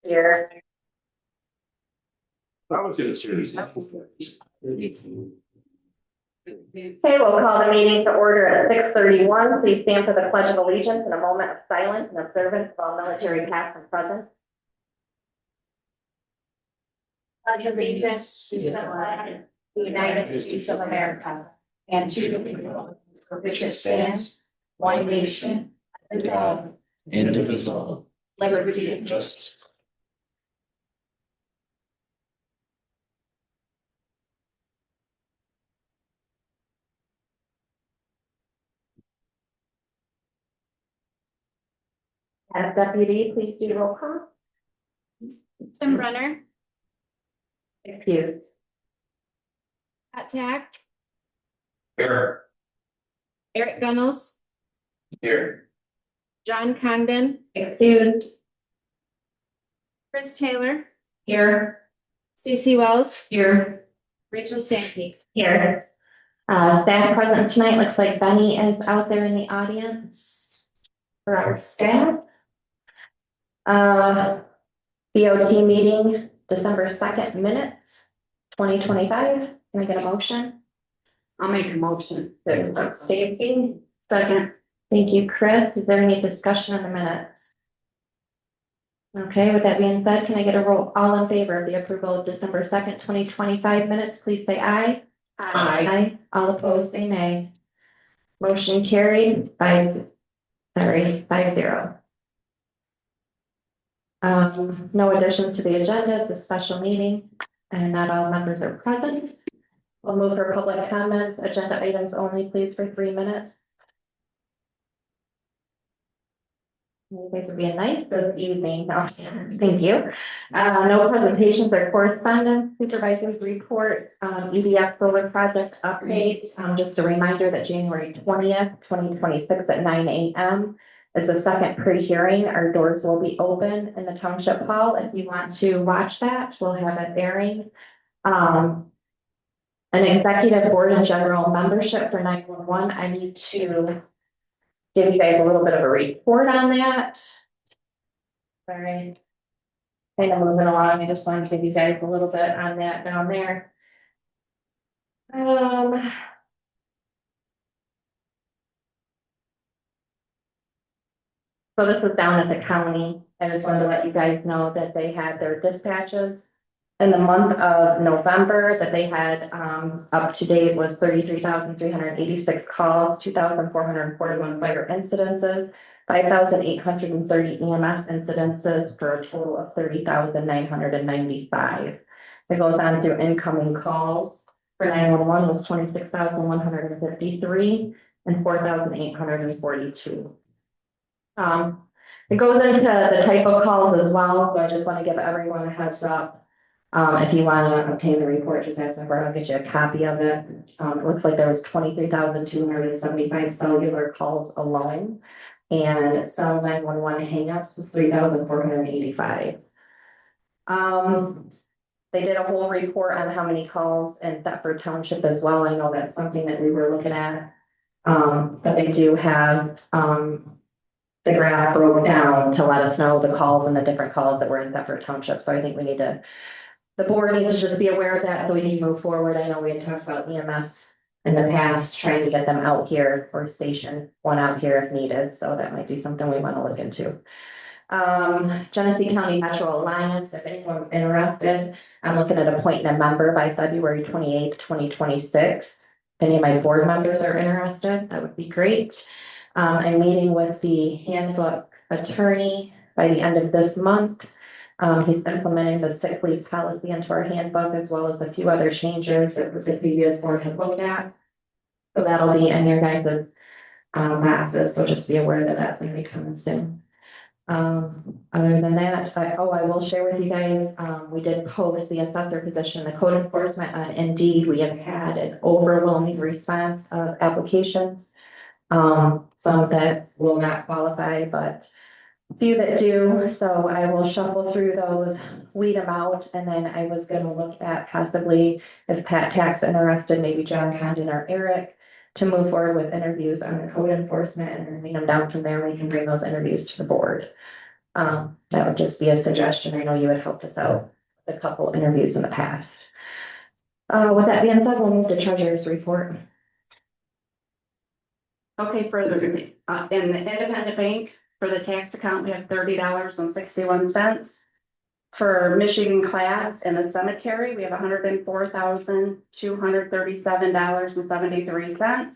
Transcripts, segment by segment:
Here. I was in a series. Okay, we'll call the meeting to order at 6:31. Please stand for the Pledge of Allegiance in a moment of silence and observance of all military past and present. Pledge allegiance to the flag of the United States of America and to the republic for which it stands, one nation, under God, Indivisible. liberty and Justice. As deputy, please do roll call. Tim Brenner, Excuse. Pat Tack, Here. Eric Gunnels, Here. John Condon, Excused. Chris Taylor, Here. Stacy Wells, Here. Rachel Sankey. Here. Staff present tonight, looks like Benny is out there in the audience for our staff. BOT meeting, December 2nd minutes, 2025. Can I get a motion? I'll make a motion. Stacy, second. Thank you, Chris. Is there any discussion on the minutes? Okay, with that being said, can I get a roll, all in favor of the approval of December 2nd, 2025 minutes, please say aye. Aye. All opposed, say nay. Motion carried 5-0. No additions to the agenda. It's a special meeting and not all members are present. We'll move for public comments, agenda items only, please, for 3 minutes. You guys are being nice this evening. No, thank you. No presentations or correspondence. Supervisors report, EDF solar project update. Just a reminder that January 20th, 2026 at 9 a.m. is the second pre-hearing. Our doors will be open in the Township Hall. If you want to watch that, we'll have it airing. An executive board and general membership for 911. I need to give you guys a little bit of a report on that. Sorry. Kind of moving along. I just wanted to give you guys a little bit on that down there. So this is down at the county. I just wanted to let you guys know that they had their dispatches in the month of November, that they had up to date was 33,386 calls, 2,441 fire incidences, 5,830 EMS incidences for a total of 30,995. It goes on through incoming calls for 911 was 26,153 and 4,842. It goes into the type of calls as well, so I just want to give everyone a heads up. If you want to obtain the report, just ask me for it. I'll get you a copy of it. It looks like there was 23,275 cellular calls alone, and cell 911 hangups was 3,485. They did a whole report on how many calls in Thetford Township as well. I know that's something that we were looking at. But they do have the graph broke down to let us know the calls and the different calls that were in Thetford Township. So I think we need to, the board needs to just be aware of that so we can move forward. I know we had talked about EMS in the past, trying to get them out here or station one out here if needed. So that might be something we want to look into. Genesee County Metro Alliance, if anyone's interested, I'm looking at appointing a member by February 28th, 2026. If any of my board members are interested, that would be great. I'm meeting with the handbook attorney by the end of this month. He's implementing the sick leave policy into our handbook as well as a few other changes that the previous board had looked at. So that'll be in your guys' classes, so just be aware that that's going to be coming soon. Other than that, I will share with you guys, we did post the assessor position, the code enforcement on Indeed. We have had an overwhelming response of applications. Some that will not qualify, but a few that do. So I will shuffle through those, weed them out, and then I was going to look at possibly, if Pat Tack's interested, maybe John Condon or Eric, to move forward with interviews on the code enforcement and then lead them down from there. We can bring those interviews to the board. That would just be a suggestion. I know you had helped us out with a couple interviews in the past. With that being said, we'll move to treasurer's report. Okay, further, in the independent bank, for the tax account, we have $30.61. For Michigan class in the cemetery, we have $104,237.73.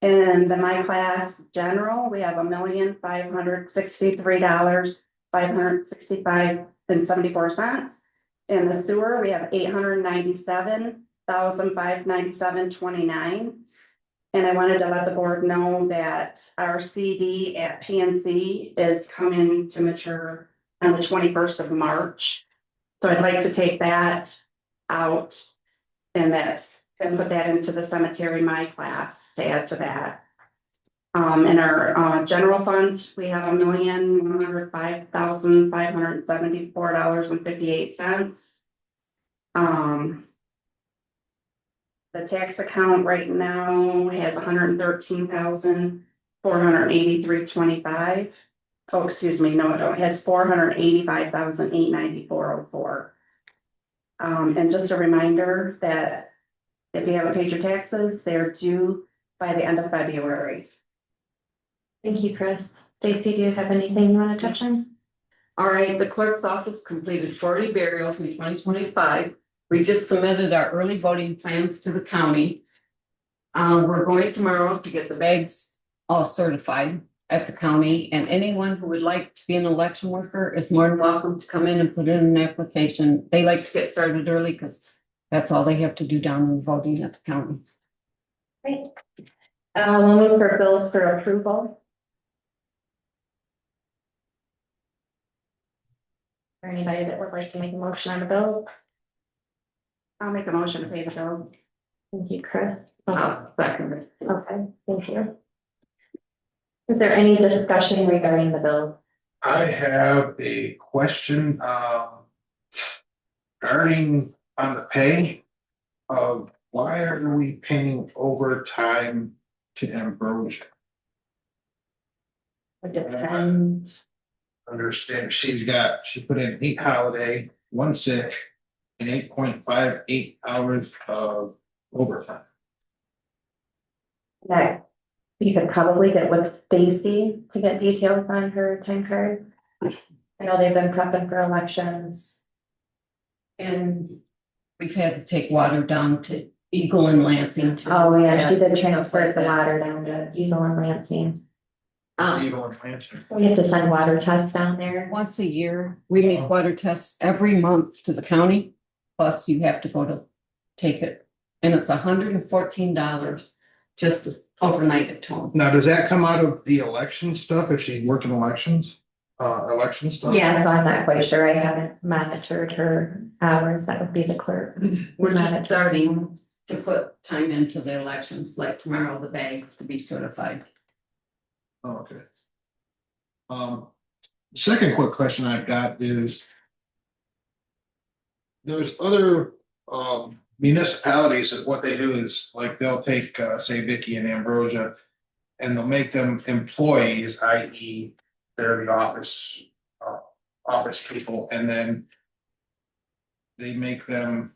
In the my class general, we have $1,563,565.74. In the sewer, we have $897,597.29. And I wanted to let the board know that our CD at PNC is coming to mature on the 21st of March. So I'd like to take that out and put that into the cemetery, my class, to add to that. In our general fund, we have $1,105,574.58. The tax account right now has $113,483.25. Oh, excuse me, no, it has $485,894.04. And just a reminder that if you haven't paid your taxes, they're due by the end of February. Thank you, Chris. Stacy, do you have anything you want to touch on? All right, the clerk's office completed 40 burials in 2025. We just submitted our early voting plans to the county. We're going tomorrow to get the bags all certified at the county, and anyone who would like to be an election worker is more than welcome to come in and put in an application. They like to get started early because that's all they have to do down in voting at the county. Great. We'll move for bills for approval. Or anybody that would like to make a motion on the bill? I'll make a motion to pay the bill. Thank you, Chris. Second. Okay, thank you. Is there any discussion regarding the bill? I have a question, regarding on the pay of why are we paying overtime to Ambrosia? Would depend. Understand, she put in 8 holiday, 1 sick, and 8.58 hours of overtime. That you could probably get with Stacy to get details on her time card. I know they've been prepping for elections. And we've had to take water down to Eagle and Lansing. Oh, yeah, she did transfer the water down to Eagle and Lansing. So you don't answer. We have to send water tests down there. Once a year, we make water tests every month to the county, plus you have to go to take it. And it's $114 just to overnight at home. Now, does that come out of the election stuff if she's working elections, election stuff? Yeah, so I'm not quite sure. I haven't monitored her hours. That would be the clerk. We're not starting to put time into the elections, like tomorrow, the bags to be certified. Oh, okay. Second quick question I've got is. There's other municipalities that what they do is like they'll take say Vicky and Ambrosia. And they'll make them employees, i.e. they're the office people, and then. They make them,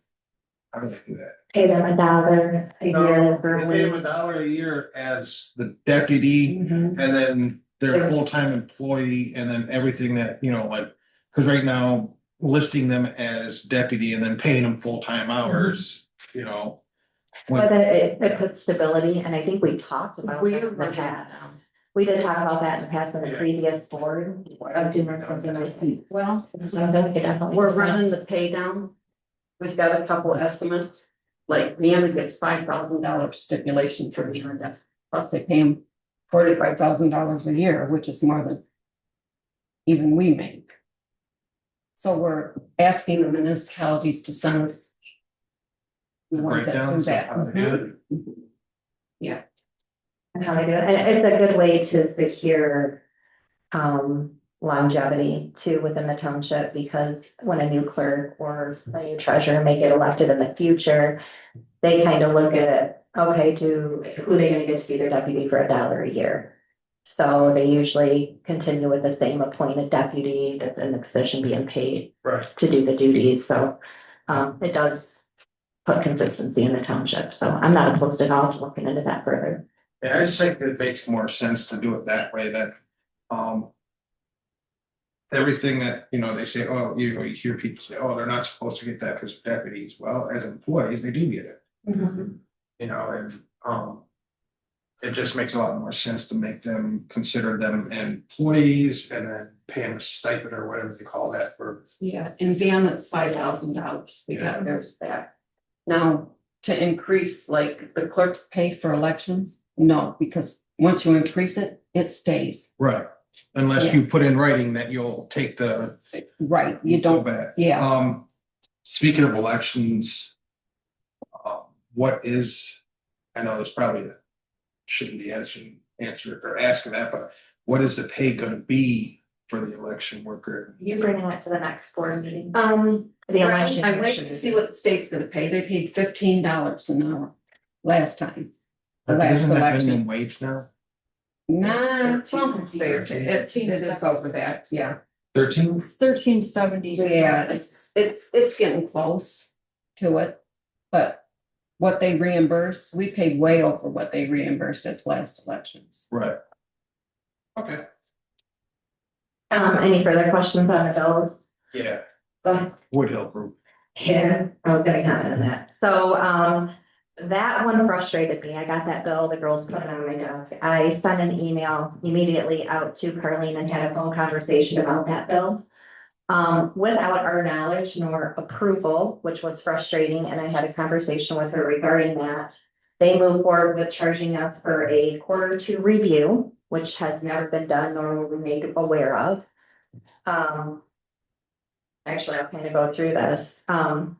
how do they do that? Pay them $1 a No, year they for pay them $1 a year as the deputy, Mhm. and then they're a full-time employee, and then everything that, like, cause right now. Listing them as deputy and then paying them full-time hours, But it puts stability, and I think we talked about that in the past. We did talk about that in the past in the previous board of doing something like that. Well, So I think it definitely we're makes running sense. the pay down. We've got a couple estimates, like Vienna gets $5,000 stipulation for Vienna, plus they pay them $45,000 a year, which is more than even we make. So we're asking the municipalities to send us the ones that do Breakdowns of that. how they do it. Yeah, And how they do it, and it's a good way to secure longevity too within the township, because when a new clerk or a new treasurer may get elected in the future, they kind of look at, okay, who are they gonna get to be their deputy for $1 a year? So they usually continue with the same appointed deputy that's in the position being paid Right. to do the duties, so, it does put consistency in the township, so I'm not opposed at all to looking into that further. Yeah, I just think it makes more sense to do it that way than, um. Everything that, they say, oh, you hear people say, oh, they're not supposed to get that because they're deputies. Well, as employees, they do get it, and. It just makes a lot more sense to make them, consider them employees and then pay them a stipend or whatever they call that for. Yeah, in Vienna, it's $5,000. We got theirs back. Now, to increase like the clerk's pay for elections, no, because once you increase it, it stays. Right. Unless you put in writing that you'll take the. Right, you go don't, back. yeah. Speaking of elections. What is, I know there's probably shouldn't be answered or asking that, but what is the pay gonna be for the election worker? You bring that to the next board meeting. The Right, election. I wait to see what the state's gonna pay. They paid $15 an hour last time. The last Isn't that election. minimum wage now? Nah, it's almost there. It is over that, yeah. 13? It's 1370. Yeah, it's getting close to it, but what they reimburse, we paid way over what they reimbursed at the last elections. Right. Okay. Any further questions on the bills? Yeah, Go Woodhill Group. Yeah, I was gonna comment on that. So, that one frustrated me. I got that bill, the girls put it on my desk. I sent an email immediately out to Carlene and had a phone conversation about that bill. Without our knowledge nor approval, which was frustrating, and I had a conversation with her regarding that. They moved forward with charging us for a Q2 review, which has never been done nor were we made aware of. Actually, I'll kind of go through this. And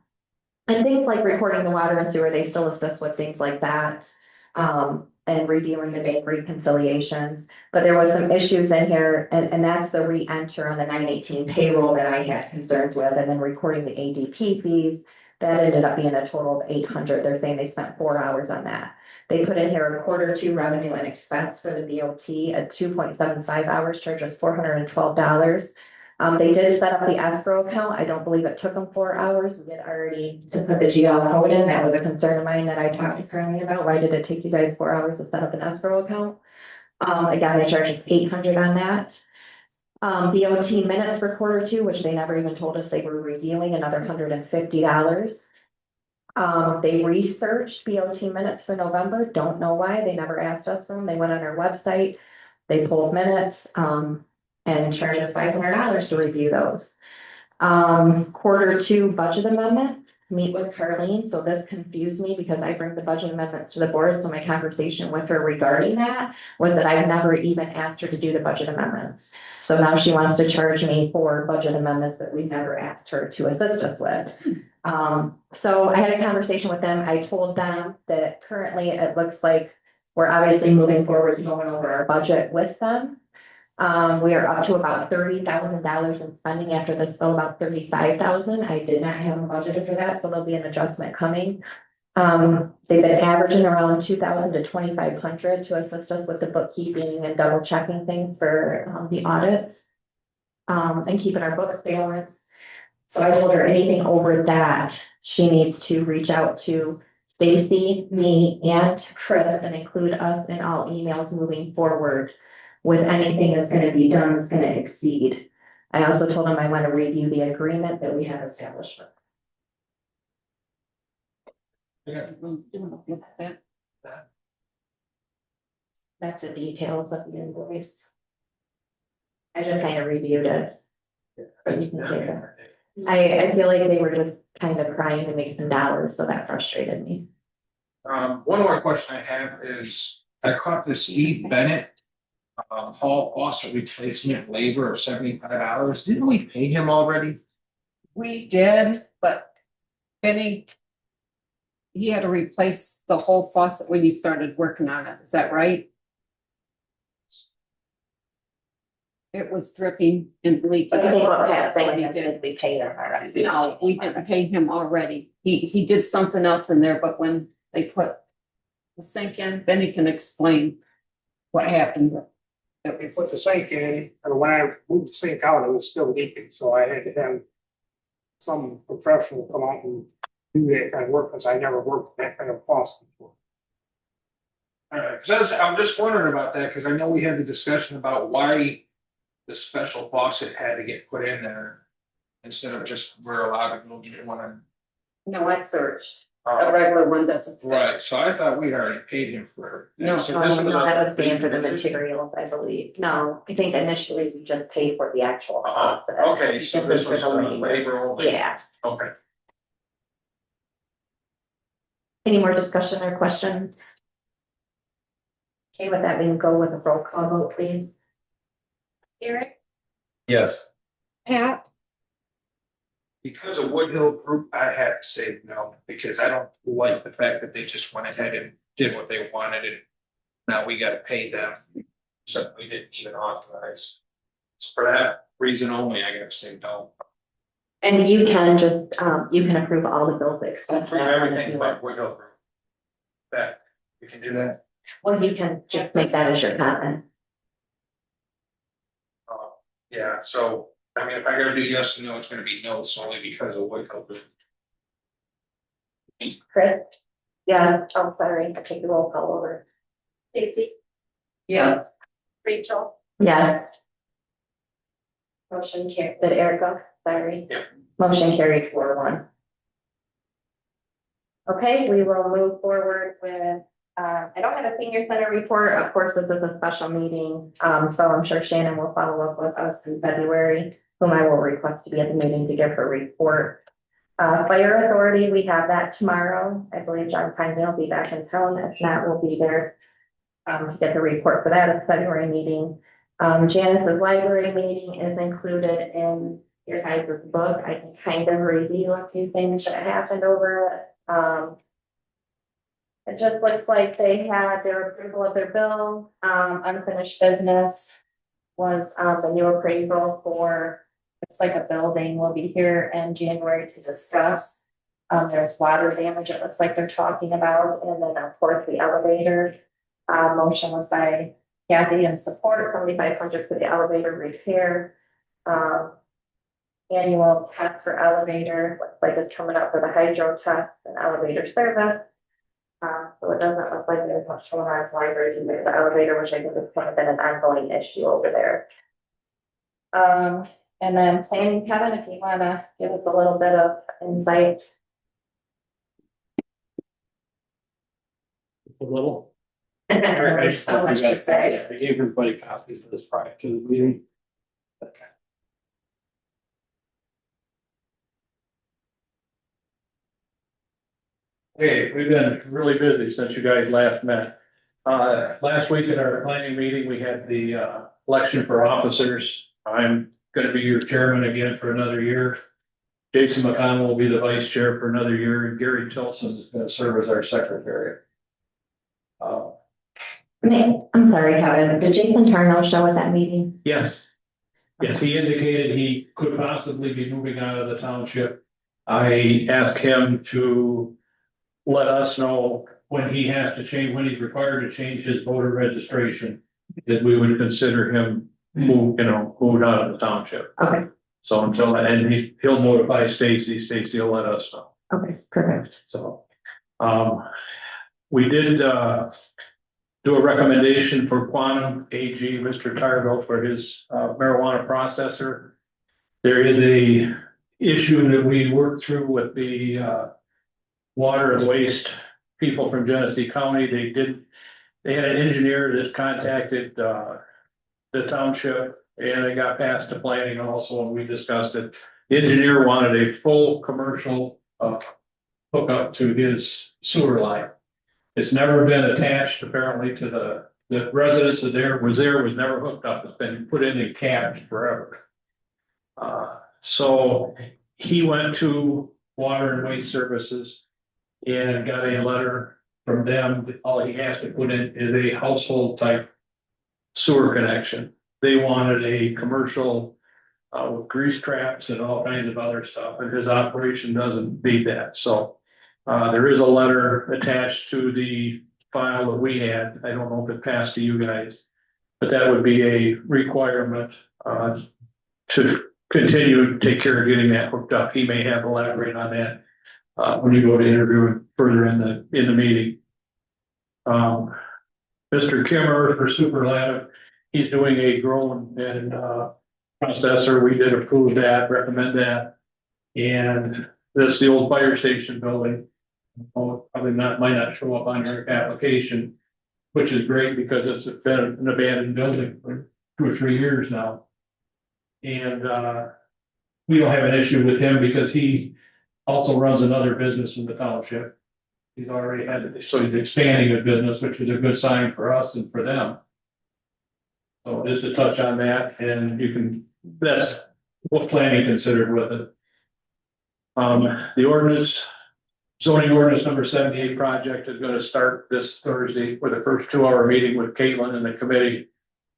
things like recording the water and sewer, they still assist with things like that. And reviewing the bank reconciliations, but there was some issues in here, and that's the re-enter on the 918 payroll that I had concerns with, and then recording the ADP fees. That ended up being a total of 800. They're saying they spent 4 hours on that. They put in here a Q2 revenue and expense for the DOT at 2.75 hours, charge us $412. They did set up the escrow account. I don't believe it took them 4 hours. We did already to put the GL code in. That was a concern of mine that I talked to Currently about. Why did it take you guys 4 hours to set up an escrow account? Again, they charged us 800 on that. DOT minutes for Q2, which they never even told us they were reviewing, another $150. They researched BOT minutes for November. Don't know why. They never asked us for them. They went on our website. They pulled minutes, and charged us $500 to review those. Q2 budget amendment, meet with Carlene, so this confused me because I bring the budget amendments to the board, so my conversation with her regarding that was that I've never even asked her to do the budget amendments. So now she wants to charge me for budget amendments that we've never asked her to assist us with. So I had a conversation with them. I told them that currently it looks like we're obviously moving forward, going over our budget with them. We are up to about $30,000 in spending after this bill, about 35,000. I did not have a budget for that, so there'll be an adjustment coming. They've been averaging around 2,000 to 2,500 to assist us with the bookkeeping and double checking things for the audits. And keeping our books balanced. So I told her anything over that, she needs to reach out to Stacy, me, and Chris, and include us in all emails moving forward with anything that's gonna be done that's gonna exceed. I also told him I want to review the agreement that we have established. That's the details of the invoice. I just kind of reviewed it. But you can take it. I feel like they were just kind of trying to make some dollars, so that frustrated me. One more question I have is, I caught this Steve Bennett. Hall faucet replacement labor of $75. Didn't we pay him already? We did, but Benny, he had to replace the whole faucet when you started working on it. Is that right? It was dripping and leaking. But I think what Pat He saying is did. that we paid her already. No, we didn't pay him already. He did something else in there, but when they put the sink in, Benny can explain what happened. It was, put the sink in, and when I moved the sink out, it was still leaking, so I had to have some professional come out and do that kind of work, because I never worked with that kind of faucet before. Cause I'm just wondering about that, cause I know we had the discussion about why the special faucet had to get put in there. Instead of just, we're allowed to go get one. no, I searched. A regular one doesn't fit. Right, so I thought we'd already paid him for it. No. So No, this no, that was a- paying for the materials, I believe. No, I think initially we just paid for the actual Oh, cost. of it. okay, so This this for was the labor. labor only. Yeah. Okay. Any more discussion or questions? Okay, with that, we can go with a roll call vote, please. Eric, Yes. Pat, Because of Woodhill Group, I had to say no, because I don't like the fact that they just went ahead and did what they wanted and now we gotta pay them. So we didn't even authorize. So for that reason only, I gotta say no. And you can just, you can approve all the bills except Approve that one if everything you but want. Woodhill Group. That, we can do that. Well, you can just make that as your comment. Yeah, so, I mean, if I gotta do yes and no, it's gonna be no solely because of Woodhill Group. Chris? Yeah, oh, sorry, I take the roll call over. Stacy, Yeah, Rachel, Yes, motion carried. did Erica? Sorry. Yeah. Motion carried 4-1. Okay, we will move forward with, I don't have a senior center report. Of course, this is a special meeting. So I'm sure Shannon will follow up with us in February, whom I will request to be at the meeting to give her report. Fire authority, we have that tomorrow. I believe John Pine will be back in town. If not, we'll be there to get the report for that at the February meeting. Janice's library meeting is included in your guys' book. I can kind of review a few things that happened over it. It just looks like they had their approval of their bill. Unfinished business was, the new appraisal for, it's like a building. We'll be here in January to discuss. There's water damage, it looks like they're talking about, and then of course the elevator. Motion was by Kathy in support, 7,500 for the elevator repair. Annual test for elevator, looks like it's coming up for the hydro test and elevator service. So it doesn't look like there's much going on in the library with the elevator, which I think has kind of been an ongoing issue over there. And then planning, Kevin, if you wanna give us a little bit of insight. A little. There's so much to say. I gave everybody copies of this prior to the meeting. Okay, we've been really busy since you guys last met. Last week at our planning meeting, we had the election for officers. I'm gonna be your chairman again for another year. Jason McConnell will be the vice chair for another year, and Gary Tilson is gonna serve as our secretary. I'm sorry, Kevin, did Jason Tarno show at that meeting? Yes. Yes, he indicated he could possibly be moving out of the township. I asked him to let us know when he has to change, when he's required to change his voter registration, that we would consider him moved out of the township. Okay, So until, and he'll notify Stacy will let us know. okay, perfect. So, we did, do a recommendation for Quantum AG, Mr. Targo, for his marijuana processor. There is a issue that we worked through with the water and waste people from Genesee County. They had an engineer that contacted the township, and it got passed to planning also, and we discussed it. The engineer wanted a full commercial hookup to his sewer line. It's never been attached apparently to the residence that was never hooked up. It's been put in cabs forever. So he went to Water and Waste Services and got a letter from them. All he has to put in is a household type sewer connection. They wanted a commercial with grease traps and all kinds of other stuff, and his operation doesn't need that. So there is a letter attached to the file that we had. I don't know if it passed to you guys. But that would be a requirement, to continue to take care of getting that hooked up. He may have elaborate on that, when you go to interview further in the meeting. Mr. Kimmer for Superlative, he's doing a drone and, processor. We did approve that, recommend that. And this, the old fire station building. Probably might not show up on your application, which is great because it's been an abandoned building for 2 or 3 years now. And, we don't have an issue with him because he also runs another business in the township. He's already had, so he's expanding his business, which is a good sign for us and for them. So just to touch on that, and you can, that's what planning considered with it. The ordinance, zoning ordinance number 78 project is gonna start this Thursday with a first 2-hour meeting with Caitlin and the committee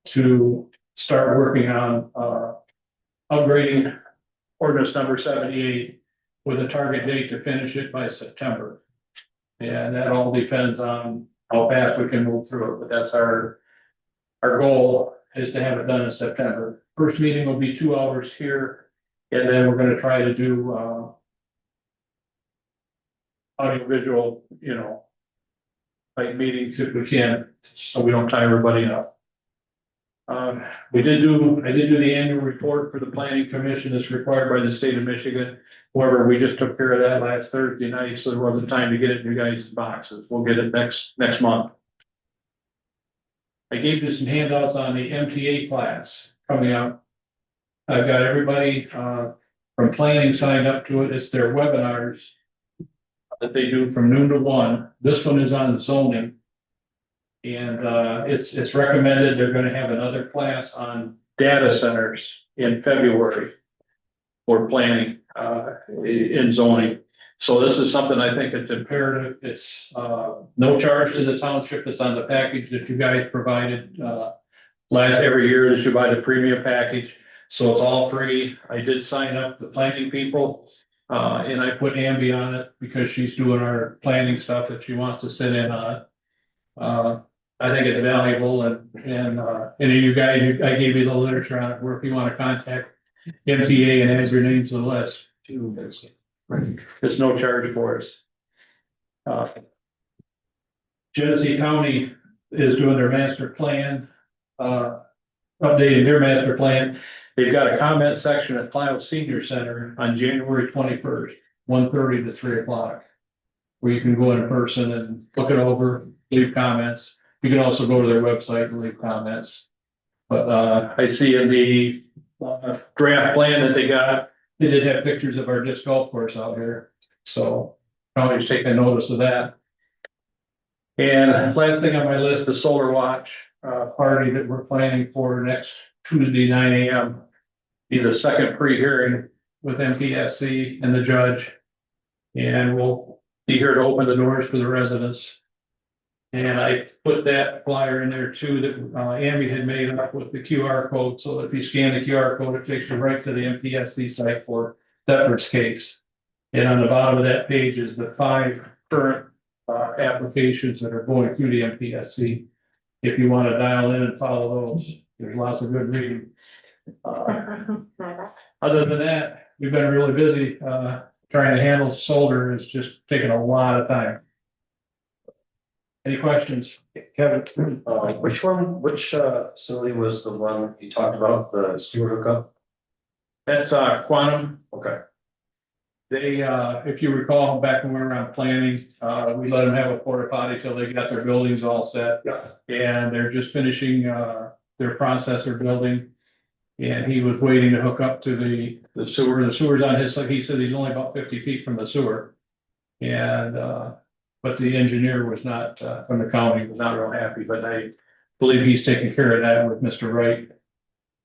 to start working on, upgrading ordinance number 78 with a target date to finish it by September. And that all depends on how fast we can move through it, but that's our goal is to have it done in September. First meeting will be 2 hours here, and then we're gonna try to do, audiovisual, like meetings if we can, so we don't tie everybody up. I did do the annual report for the planning commission that's required by the state of Michigan. However, we just took care of that last Thursday night, so there wasn't time to get it in your guys' boxes. We'll get it next month. I gave you some handouts on the MTA class coming up. I've got everybody, from planning signed up to it. It's their webinars that they do from noon to 1. This one is on zoning. And it's recommended they're gonna have another class on data centers in February for planning in zoning. So this is something I think it's imperative. It's no charge to the township. It's on the package that you guys provided every year that you buy the premium package. So it's all free. I did sign up the planning people. And I put Amby on it because she's doing our planning stuff if she wants to sit in on it. I think it's valuable and you guys, I gave you the literature on it, where if you want to contact MTA and add your name to the list. There's no charge for us. Genesee County is doing their master plan, updating their master plan. They've got a comment section at Clio Senior Center on January 21st, 1:30 to 3 o'clock. Where you can go in person and look it over, leave comments. You can also go to their website and leave comments. But I see in the draft plan that they got, they did have pictures of our disc golf course out here. So probably taking notice of that. And last thing on my list, the Solar Watch party that we're planning for next Tuesday, 9 a.m. Be the second pre-hearing with MPSC and the judge. And we'll be here to open the doors for the residents. And I put that flyer in there too that Amby had made up with the QR code. So if you scan the QR code, it takes you right to the MPSC site for Thetford's case. And on the bottom of that page is the 5 current applications that are going through the MPSC. If you want to dial in and follow those, there's lots of good reading. Other than that, we've been really busy. Trying to handle solar is just taking a lot of time. Any questions? Kevin, which facility was the one you talked about, the sewer hookup? That's Quantum. Okay. They, if you recall, back when we were on planning, we let them have a porta potty till they got their buildings all set. Yeah. And they're just finishing their processor building. And he was waiting to hook up to the sewer. The sewer's on his, like he said, he's only about 50 feet from the sewer. And but the engineer was not from the county, was not real happy, but I believe he's taking care of that with Mr. Wright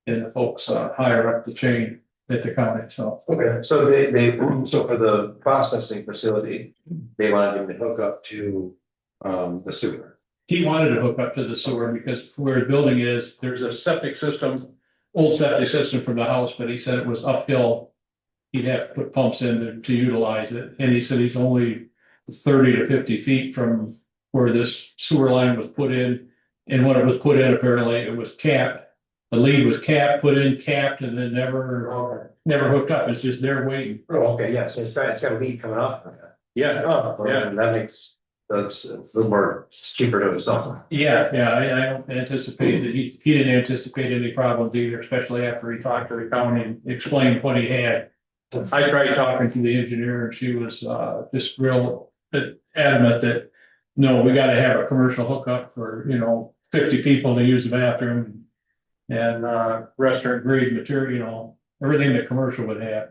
and the folks higher up the chain at the county. So Okay, so so for the processing facility, they wanted him to hook up to the sewer. he wanted to hook up to the sewer because where the building is, there's a septic system, old septic system from the house, but he said it was uphill. He'd have to put pumps in to utilize it. And he said he's only 30 to 50 feet from where this sewer line was put in. And when it was put in, apparently it was capped. The lead was put in capped and then never hooked up. It's just there waiting. Oh, okay, yeah, so it's got a lead coming off. Yeah, Oh, yeah. and that makes, it's a little more cheaper to install. Yeah, I don't anticipate that he didn't anticipate any problems either, especially after he talked to the county and explained what he had. I tried talking to the engineer and she was just real adamant that, no, we gotta have a commercial hookup for, 50 people to use the bathroom. And restaurant grade material, everything that commercial would have.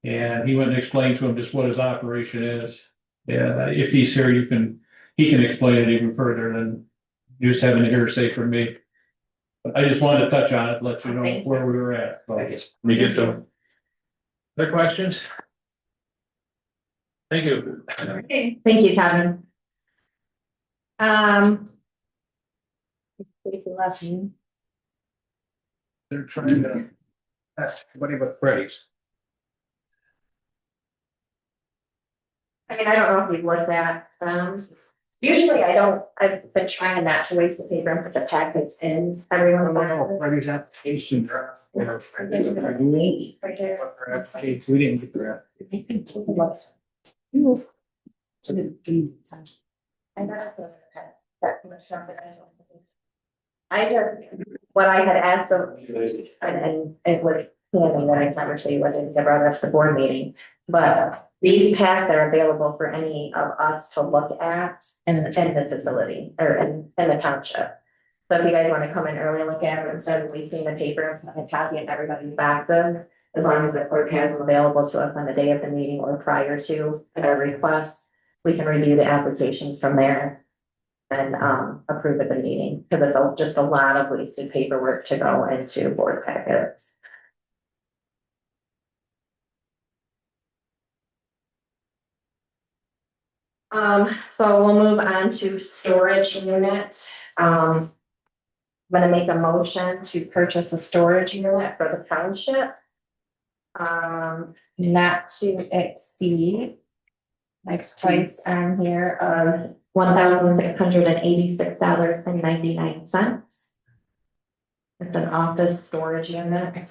And he went and explained to him just what his operation is. And if he's here, he can explain it even further than just having to hear say from me. But I just wanted to touch on it, let you know where we were at. So, let me get to. Other questions? Thank you. Okay, thank you, Kevin. They're trying to, that's everybody but Freddy's. I mean, I don't know if you've looked at, usually I've been trying not to waste the paper and put the packets in every one of them. Freddy's application draft. Right there. We didn't get the I just, what I had asked them, and it was, that I never tell you what I brought up at the board meeting, but these packs are available for any of us to look at in the facility or in the township. So if you guys want to come in early and look at it instead of wasting the paper and copying everybody's boxes, as long as the clerk has them available to us on the day of the meeting or prior to our request, we can review the applications from there and approve at the meeting, because it's just a lot of wasted paperwork to go into board packets. So we'll move on to storage unit. I'm gonna make a motion to purchase a storage unit for the township. Not to exceed. Next price on here of $1,686.99. It's an office storage unit.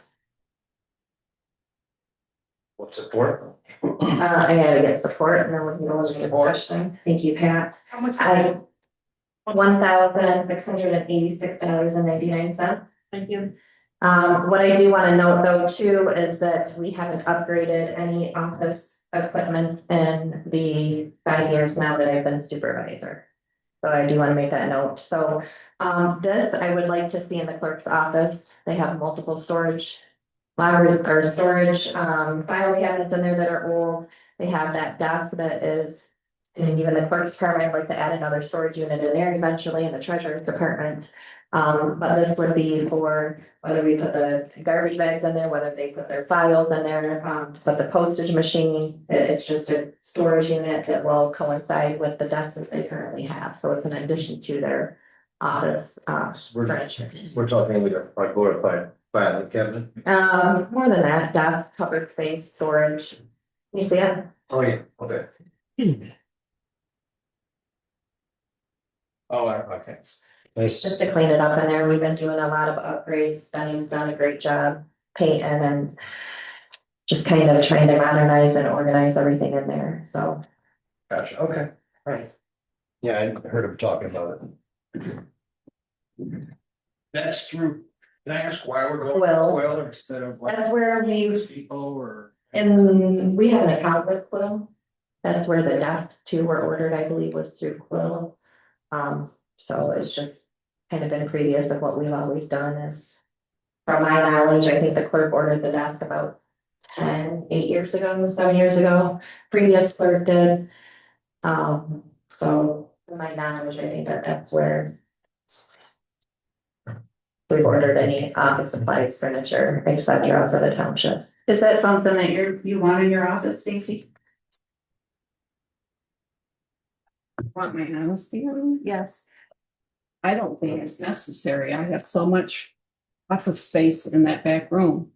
What's it for? I gotta get support and then we can go into the question. Thank you, Pat. How much? $1,686.99. Thank you. What I do wanna note though too is that we haven't upgraded any office equipment in the 5 years now that I've been supervisor. So I do wanna make that note. So, this I would like to see in the clerk's office. They have multiple storage libraries or storage, file cabinets in there that are old. They have that desk that is, and even the clerk's department, I'd like to add another storage unit in there eventually in the treasurer's department. But this would be for whether we put the garbage bags in there, whether they put their files in there, put the postage machine. It's just a storage unit that will coincide with the desk that they currently have. So it's an addition to their office, furniture. We're talking like a glorified filing cabinet. More than that, desk, covered space, storage. You see it? Oh, yeah, okay. Oh, okay. Nice. Just to clean it up in there. We've been doing a lot of upgrades. Benny's done a great job painting and just kind of trying to modernize and organize everything in there, so. Gotcha, okay, right. Yeah, I heard him talking about it. That's through, can I ask why we're going? Quill. Quill instead of like. That's where People or. and we have an account with Quill. That's where the desks too were ordered, I believe, was through Quill. So it's just kind of been previous of what we've always done is. From my knowledge, I think the clerk ordered the desk about 8 years ago, 7 years ago. Previous clerk did. So from my knowledge, I think that's where. We've ordered any office supplies, furniture, et cetera, for the township. Is that something that you want in your office, Stacy? Want my honesty? Yes. I don't think it's necessary. I have so much office space in that back room.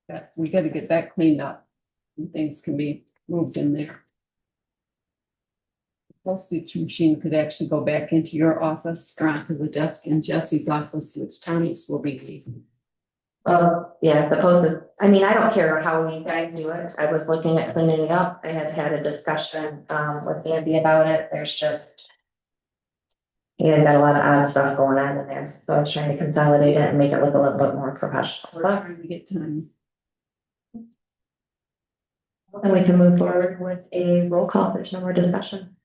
That we gotta get that cleaned up and things can be moved in there. postage machine could actually go back into your office or onto the desk in Jesse's office, which Tommy's will be using. Yeah, I mean, I don't care how you guys do it. I was looking at cleaning it up. I had had a discussion, with Andy about it. There's just. He had got a lot of odd stuff going on in there, so I was trying to consolidate it and make it look a little bit more professional. We're But trying to get time. then we can move forward with a roll call. There's no more discussion.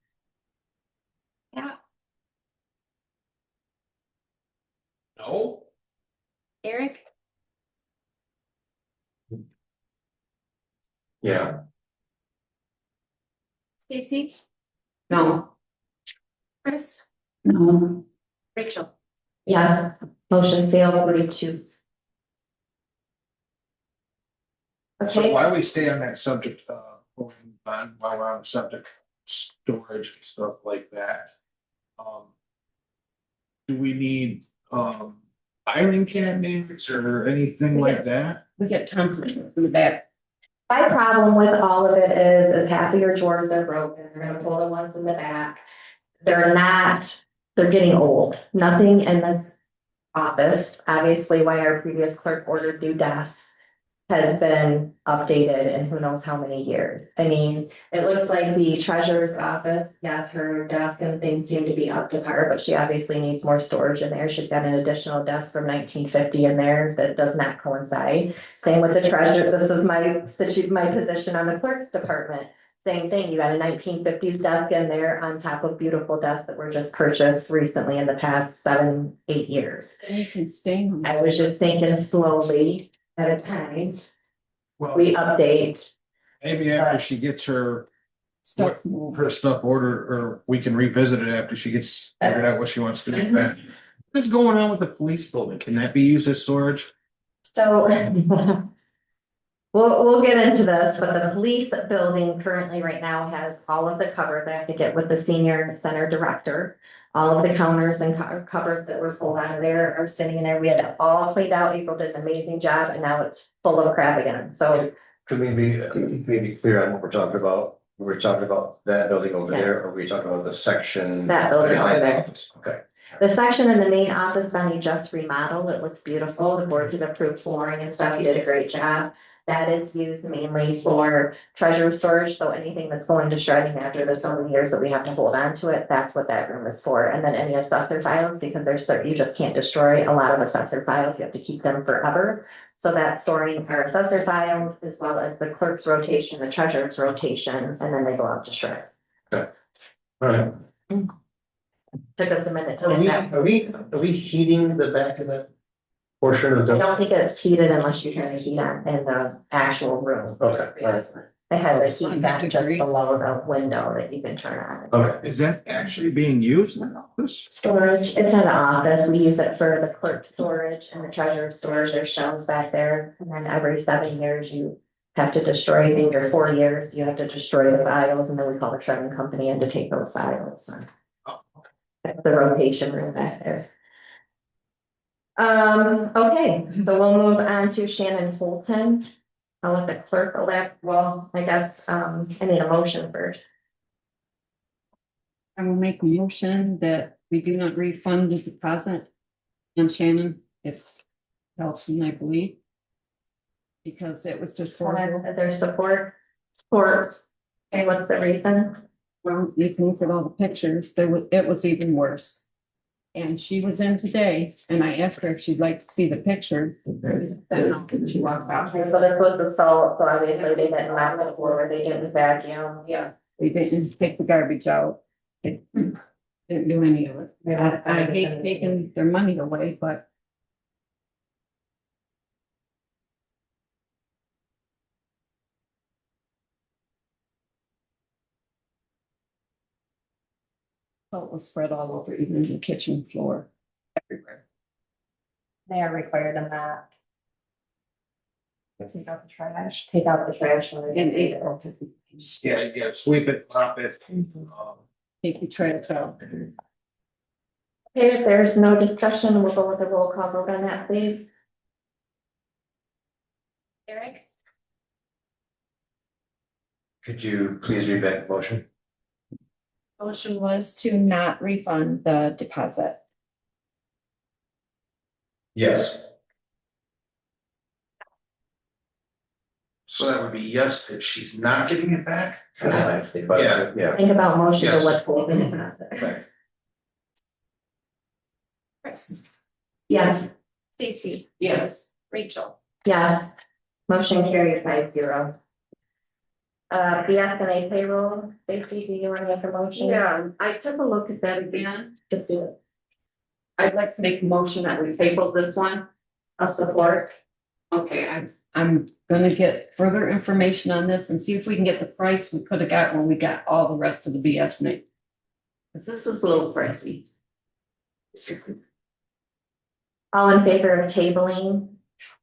No, Eric, Yeah, Stacy, No. Chris, No. Rachel. Yes, motion failed, 42. so Okay, why we stay on that subject, while we're on the subject, of storage and stuff like that. Do we need, filing cabinets or anything like that? We get tons of stuff in the back. my problem with all of it is half of your drawers are broken. They're gonna pull the ones in the back. They're getting old. Nothing in this office, obviously why our previous clerk ordered new desks, has been updated in who knows how many years. I mean, it looks like the treasurer's office, yes, her desk and things seem to be up to par, but she obviously needs more storage in there. She's got an additional desk from 1950 in there that does not coincide. Same with the treasurer. This is my position on the clerk's department. Same thing, you got a 1950s desk in there on top of beautiful desks that were just purchased recently in the past 7-8 years. And you can stain them. I was just thinking slowly at a time, Well, we update. maybe after she gets her Stuff moved. stuff ordered, or we can revisit it after she gets figured out what she wants to do with that. What is going on with the police building? Can that be used as storage? So we'll get into this, but the police building currently right now has all of the cupboards. I have to get with the senior center director. All of the counters and cupboards that were pulled out of there are sitting in there. We had that all cleaned out. April did an amazing job and now it's full of crap again. So could we be clear on what we're talking about? We're talking about that building over Yeah. there, or are we talking about the section? That building over behind the there. office? Okay. the section in the main office, Benny just remodeled. It looks beautiful. The board did approve flooring and stuff. He did a great job. That is used mainly for treasure storage. So anything that's going to shredding after the so many years that we have to hold on to it, that's what that room is for. And then any assessor files, because there's certain, you just can't destroy a lot of assessor files. You have to keep them forever. So that's storing our assessor files as well as the clerk's rotation, the treasurer's rotation, and then they go out to shred. All right. Took us a minute to get that. Are we heating the back of that portion of I the? don't think it's heated unless you turn the heat on in the actual room. Okay, all right. It has a heat vent just below the window that you can turn on. Okay. Is that actually being used in the office? Storage, it's in the office. We use it for the clerk storage and the treasurer storage. There's shelves back there. And then every 7 years you have to destroy, maybe or 4 years, you have to destroy the files, and then we call the shredding company in to take those files. That's the rotation room back there. Okay, so we'll move on to Shannon Holton. I'll let the clerk elect, well, I guess, I need a motion first. I will make a motion that we do not refund the deposit. And Shannon, it's helping, I believe. Because it was just horrible. Is there support? Support. And what's the reason? Well, you can look at all the pictures, it was even worse. And she was in today, and I asked her if she'd like to see the pictures. Then she walked out. Okay, so this was the salt, so obviously they didn't mop the floor, they didn't vacuum. Yeah, they didn't take the garbage out. They didn't do any of it. I hate taking their money away, but. Salt was spread all over, even the kitchen floor, everywhere. They are required in that. Take out the trash. Take out the trash. when And they- Yeah, sweep it, pop it. take the trash out. Okay, if there's no discussion, we'll go with the roll call vote on that, please. Eric, Could you please read back the motion? Motion was to not refund the deposit. Yes. So that would be yes, that she's not getting it back? Yeah. Yeah. Think about motion to Yes. withholding deposit. Chris, Yes. Stacy, Yes. Rachel, Yes. Motion carried 5-0. BSNA payroll, Stacy, do you want to make a motion? Yeah, I took a look at that again. Just do it. I'd like to make a motion that we table this one. I'll support. Okay, I'm gonna get further information on this and see if we can get the price we could have got when we got all the rest of the BSNA. Cause this is a little pricey. All in favor of tabling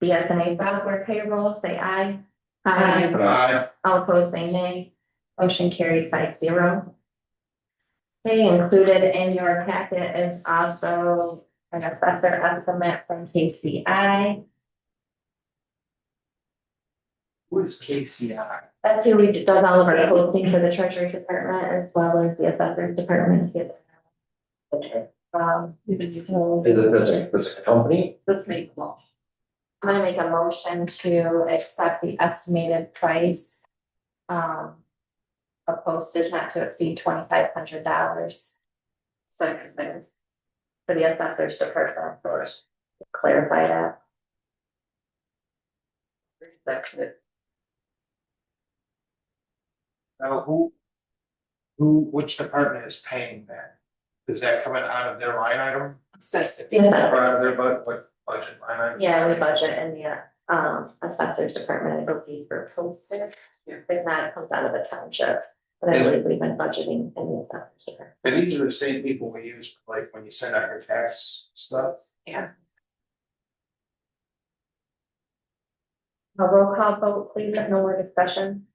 BSNA software payroll, say aye. Aye. All opposed, say nay. Motion carried 5-0. Okay, included in your packet is also an assessor estimate from KCI. Who is KCI? That's who we does all of our posting for the treasury department as well as the assessor's department. That's a company? Let's make a motion. I'm gonna make a motion to accept the estimated price. Of postage not to exceed $2,500 Second there. for the assessor's department, for us to clarify that. Second. Now, which department is paying that? Is that coming out of their line item Assessor. Yes, or out of their what budget line item? yeah, we budget in the assessor's department, I believe, for postage. If not, it comes out of the township, but I believe we've been budgeting in the assessor's department. And these are the same people we use, like when you send out your tax stuff. A roll call vote, please, if no more discussion.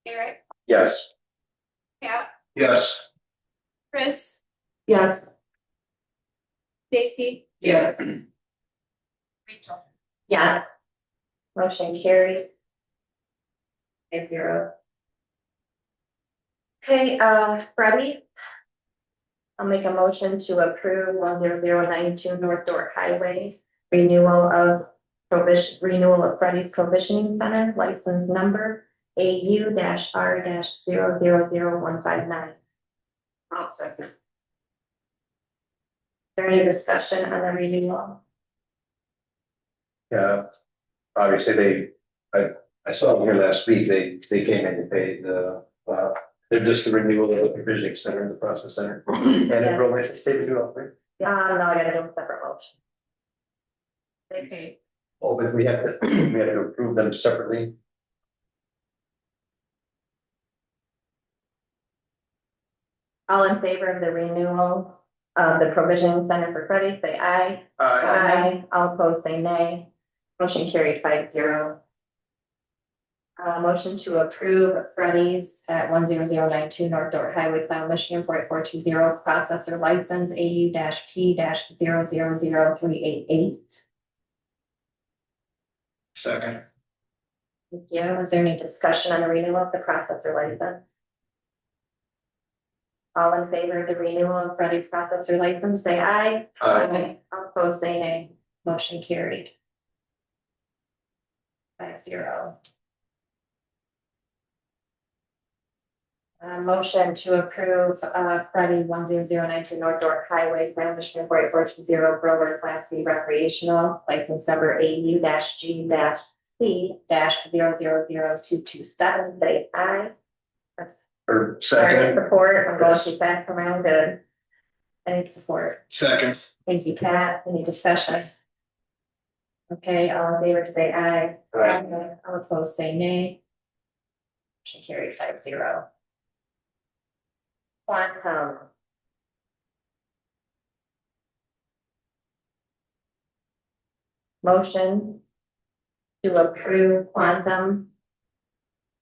Eric, Yes. Pat, Yes. Chris, Yes. Stacy, Yes. Rachel. Yes. Motion carried. 5-0. Okay, Freddie. I'll make a motion to approve 10092 North Dork Highway, renewal of Freddie's Provisioning Center, license number AU-R-000159. I'll second. Is there any discussion on the renewal? Yeah. Obviously, I saw them here last week, they came in and paid they're just the renewal of the provisioning center and the process center. And enrollment, they do all three. No, I gotta do a separate motion. Okay, Oh, but we have to approve them separately. All in favor of the renewal of the provisioning center for Freddie, say aye. Aye. All opposed, say nay. Motion carried 5-0. Motion to approve Freddie's at 10092 North Dork Highway, Cloud, Michigan 48420, processor license AU-P-000388. Second. Thank you. Is there any discussion on the renewal of the processor license? All in favor of the renewal of Freddie's processor license, say aye. Aye. All opposed, say nay. Motion carried. 5-0. Motion to approve, Freddie 10092 North Dork Highway, Grand Michigan 48420, Grover Class C recreational, license number AU-G-C-0000227, say aye. Or Sorry, second. support, I'm going too fast for my own good. Any support? Second. Thank you, Pat. Any discussion? Okay, all in favor, say aye. Aye. All opposed, say nay. Motion carried 5-0. Quantum. Motion to approve Quantum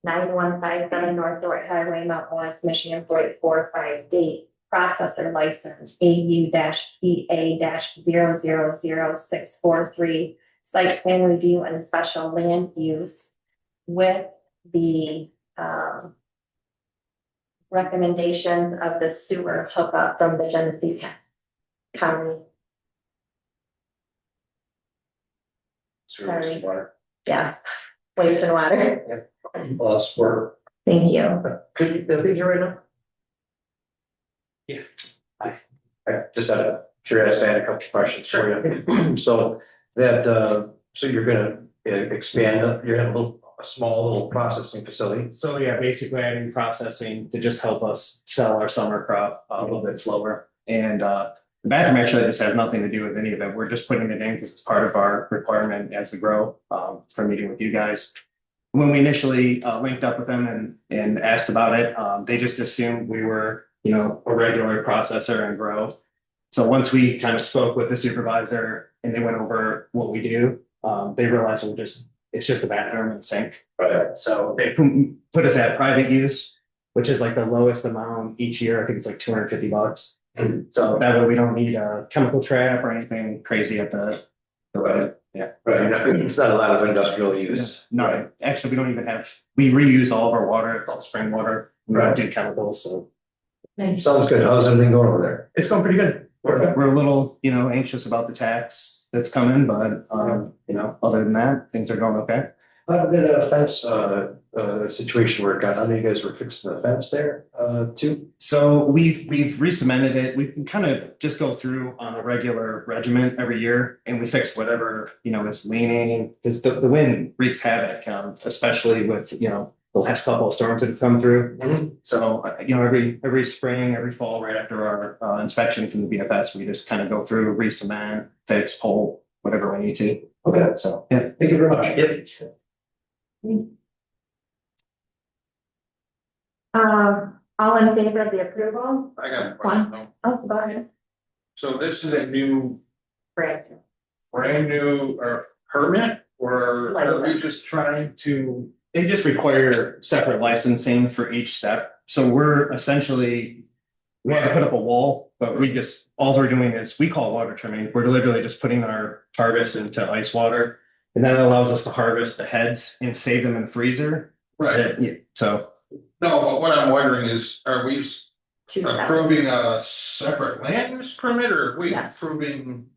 9157 North Dork Highway, Mount West, Michigan 48458, processor license AU-PA-000643, site plan review and special land use with the recommendations of the sewer hookup from the Genesee County. Sorry. Water. Yes, waste and water. Lost work. Thank you. Could you, the figure right now? Yeah. I just out of curiosity, I had a couple questions for you. So that, so you're gonna expand, you're gonna have a small little processing facility. So yeah, basically adding processing to just help us sell our summer crop a little bit slower. And the bathroom actually just has nothing to do with any of it. We're just putting it in because it's part of our requirement as the grow for meeting with you guys. When we initially linked up with them and asked about it, they just assumed we were, a regular processor and grow. So once we kind of spoke with the supervisor and they went over what we do, they realized it's just a bathroom and sink. Right. So they put us at private use, which is like the lowest amount each year. I think it's like $250. So that way we don't need a chemical trap or anything crazy at the Right. Yeah. Right, it's not a lot of industrial use. No, actually, we don't even we reuse all of our water. It's all spring water. We don't do chemicals, so Sounds good. How's everything going over there? it's going pretty good. We're a little, anxious about the tax that's coming, but other than that, things are going okay. How did a fence, situation work out? I know you guys were fixing the fence there, too? So we've re-cemented it. We can kind of just go through on a regular regiment every year and we fix whatever, is leaning because the wind wreaks havoc, especially with, the last couple of storms that have come through. So, every spring, every fall, right after our inspection from the BFS, we just kind of go through, re-cement, fix, pull, whatever we need to. Okay, So, yeah. thank you very much. Yep. All in favor of the approval? I got a question. though. Oh, go ahead. So this is a new, Great. brand new, permit, or are we just trying to? They just require separate licensing for each step. So we're essentially, we had to put up a wall, but all we're doing is we call it water trimming. We're literally just putting our harvest into ice water. And then it allows us to harvest the heads and save them in the freezer. So. No, but what I'm wondering is, are we Two separate. approving a separate land use permit, or are we Yes. approving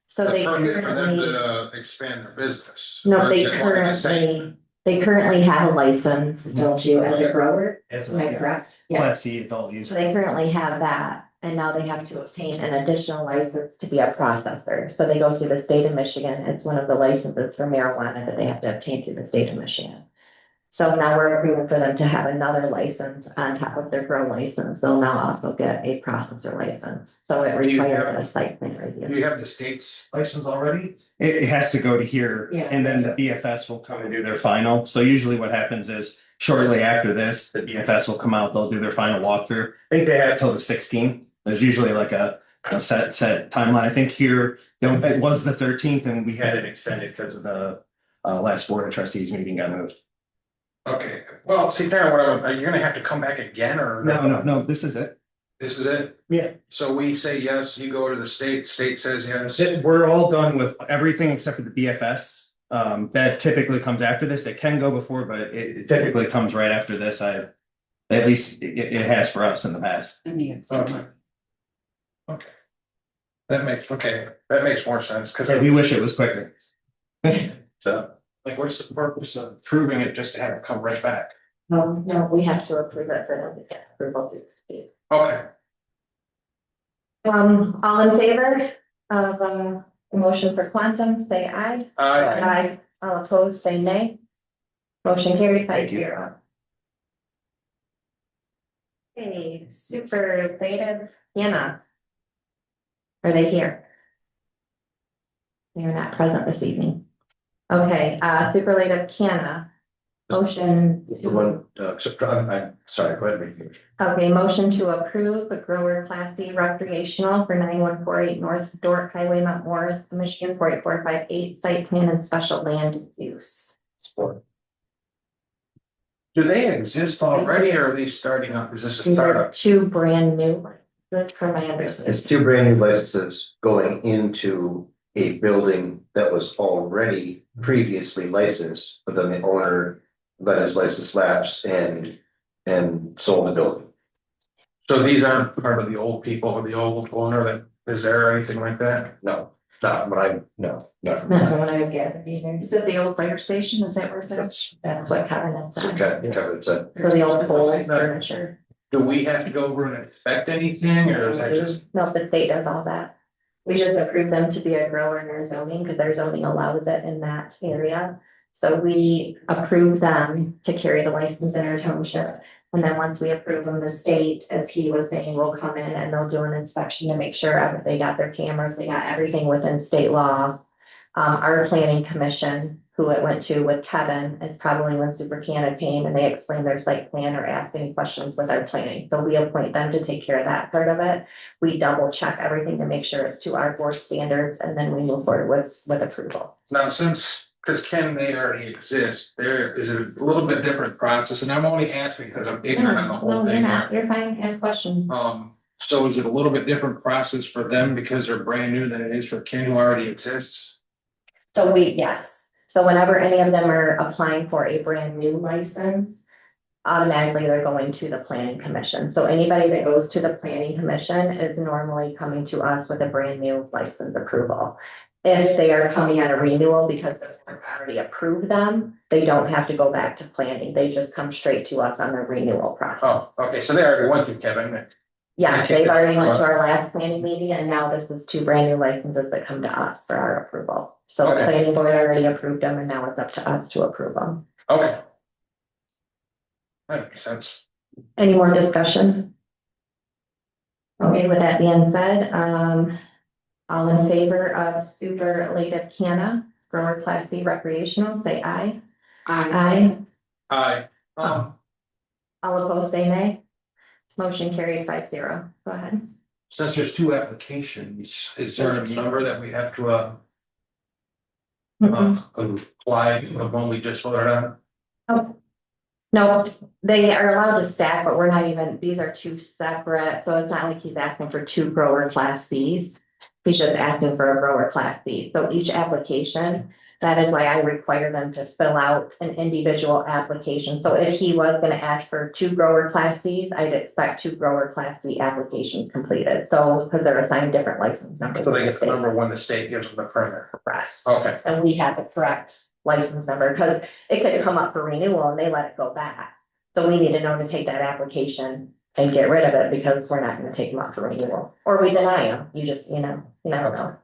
So the they permit for them currently, to expand their business? no, Or they is it one and the same? currently have a license, don't you, as a grower? As Am I correct? Class C adult use. So they currently have that, and now they have to obtain an additional license to be a processor. So they go through the state of Michigan. It's one of the licenses for marijuana that they have to obtain through the state of Michigan. So now we're approving for them to have another license on top of their grow license. They'll now also get a processor license. So it Do you requires a site plan Do review. you have the state's license already? It has to go to here Yeah. and then the BFS will come and do their final. So usually what happens is shortly after this, the BFS will come out, they'll do their final walkthrough. I think they have till the 16th. There's usually like a set timeline. I think here, it was the 13th and we had it extended because of the last board of trustees meeting got moved. Okay, well, see, Karen, are you gonna have to come back again, or? No, this is it. This is it? Yeah. So we say yes, you go to the state says yes. We're all done with everything except for the BFS. That typically comes after this. It can go before, but it typically comes right after this. At least it has for us in the past. Okay. Okay. That makes more sense, because We wish it was quicker. So. like, what's the purpose of proving it just to have it come right back? No, we have to approve it for them to get approval through the state. Okay, All in favor of, the motion for quantum, say aye. Aye. All opposed, say nay. Motion carried 5-0. Okay, superlative Vienna. Are they here? They are not present this evening. Okay, superlative Canna. Motion. The one, I'm sorry, go ahead. Okay, motion to approve the grower class C recreational for 9148 North Dork Highway, Mount Morris, Michigan 48458 site plan and special land use. Support. do they exist already, or are they starting up? Is this a These are startup? two brand new, that's for my It's understanding. two brand new licenses going into a building that was already previously licensed, but then the owner let his license lapse and sold the building. So these aren't part of the old people or the old owner, that, is there anything like that? No, not, but I, no, Not no. the one I would get either. Is it the old fire station? Is that where it's at? That's what Kevin had said. Kevin said. So the old pole furniture. Do we have to go over and inspect anything, or is that just? No, the state does all that. We just approve them to be a grower in their zoning, because their zoning allows it in that area. So we approve them to carry the license in our township. And then once we approve them, the state, as he was saying, will come in and they'll do an inspection to make sure they got their cameras, they got everything within state law. Our planning commission, who it went to with Kevin, is probably when Super Canada came and they explained their site plan or asked any questions with our planning. So we appoint them to take care of that part of it. We double check everything to make sure it's to our board standards, and then we move forward with approval. Now, because Ken, they already exist, there is a little bit different process, and I'm only asking because I'm ignorant on the No, whole you're thing. not, you're fine, ask questions. So is it a little bit different process for them because they're brand new than it is for Ken who already exists? So yes, so whenever any of them are applying for a brand new license, automatically they're going to the planning commission. So anybody that goes to the planning commission is normally coming to us with a brand new license approval. If they are coming at a renewal because the board already approved them, they don't have to go back to planning. They just come straight to us on the renewal process. Oh, okay, so they already went through Kevin. Yeah, they've already went to our last planning meeting, and now this is 2 brand new licenses that come to us for our approval. So the Okay. planning board already approved them, and now it's up to us to approve them. Okay. That makes sense. Any more discussion? Okay, with that being said, all in favor of superlative canna, grower class C recreational, say aye. Aye. Aye. All opposed, say nay. Motion carried 5-0. Go ahead. Since there's 2 applications, is there a number that we have to, apply to the one we just voted on? Oh. No, they are allowed to stack, but we're not even, these are 2 separate, so it's not like he's asking for 2 grower class Cs. He's just asking for a grower class C. So each application, that is why I require them to fill out an individual application. So if he was gonna ask for 2 grower class Cs, I'd expect 2 grower class C applications completed. So, because they're assigned different license numbers. So they get the number when the state gives them the permit. Correct. Okay. And we have the correct license number, because it could come up for renewal and they let it go back. So we need to know to take that application and get rid of it, because we're not gonna take them up for renewal, or we deny them, you never know.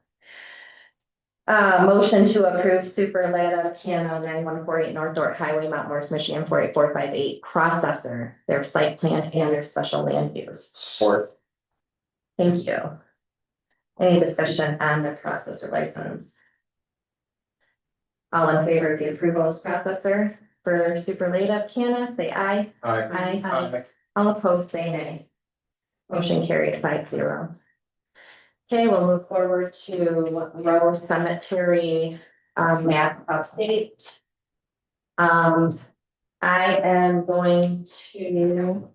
Motion to approve superlative Cano 9148 North Dork Highway, Mount Morris, Michigan 48458 processor, their site plan and their special land use. Support. Thank you. Any discussion on the processor license? All in favor of the approval as processor for superlative Cana, say aye. Aye. Aye. All opposed, say nay. Motion carried 5-0. Okay, we'll move forward to Row Cemetery map update. I am going to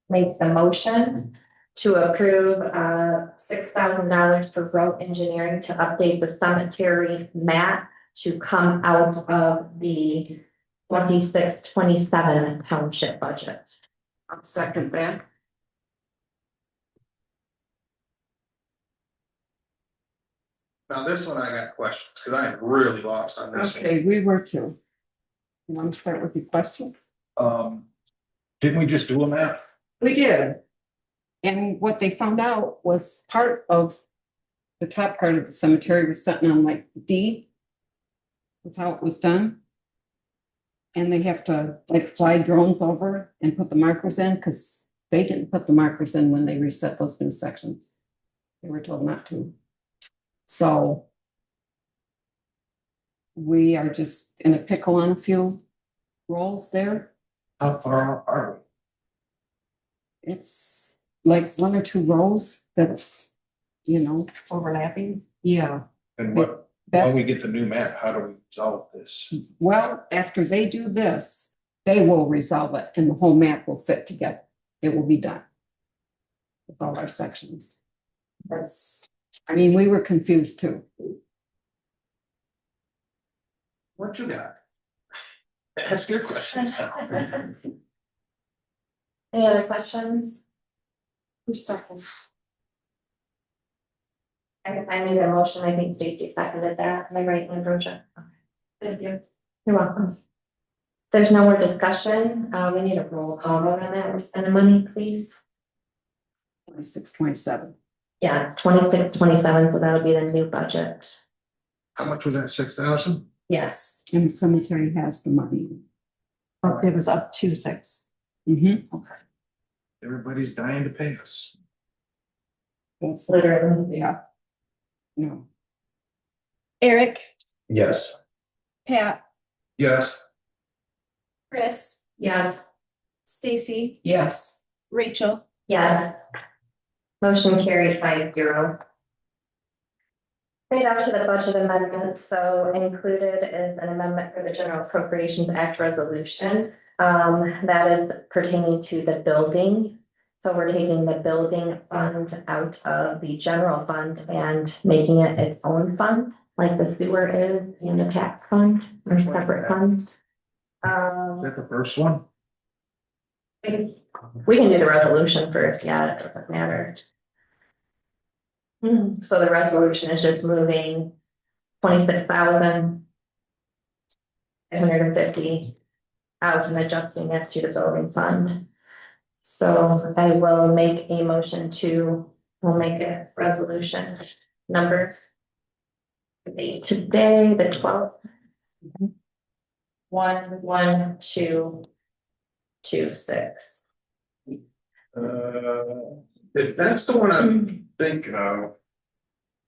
make the motion to approve $6,000 for road engineering to update the cemetery map to come out of the 26-27 township budget. I'll second that. Now, this one I got questions, because I am really lost on this. Okay, we were too. You want to start with the questions? Didn't we just do a map? We did. And what they found out was part of the top part of the cemetery was sitting on like D. That's how it was done. And they have to like fly drones over and put the markers in, because they didn't put the markers in when they reset those new sections. They were told not to. So we are just in a pickle on a few rolls there. How far off are It's like 1 or 2 rows that's, overlapping. Yeah, we? And when that's, we get the new map, how do we resolve this? well, after they do this, they will resolve it and the whole map will fit together. It will be done with all our sections. We were confused too. What you got? Ask your questions. Any other questions? Who's second? I made a motion, I think Stacy seconded that, am I right, Ambrosia? Thank you. You're welcome. There's no more discussion, we need a roll call vote on that, we're spending money, please. 26, 27. Yeah, it's 26, 27, so that'll be the new budget. How much was that, 6,000? Yes. And the cemetery has the money. Oh, it was up to 6. Mm-hmm. Everybody's dying to pay us. That's Literally. yeah. No. Eric, Yes. Pat, Yes. Chris, Yes. Stacy, Yes. Rachel. Yes. Motion carried 5-0. Right up to the budget amendments, so included is an amendment for the General Appropriations Act resolution. That is pertaining to the building. So we're taking the building fund out of the general fund and making it its own fund, like the sewer is and the tax fund, or separate funds. Is that the first one? We can do the resolution first, yeah, it doesn't matter. So the resolution is just moving 26,550 out and adjusting it to the building fund. So I will make a motion we'll make a resolution number. Today, the 12th. 11226. If that's the one I'm thinking of,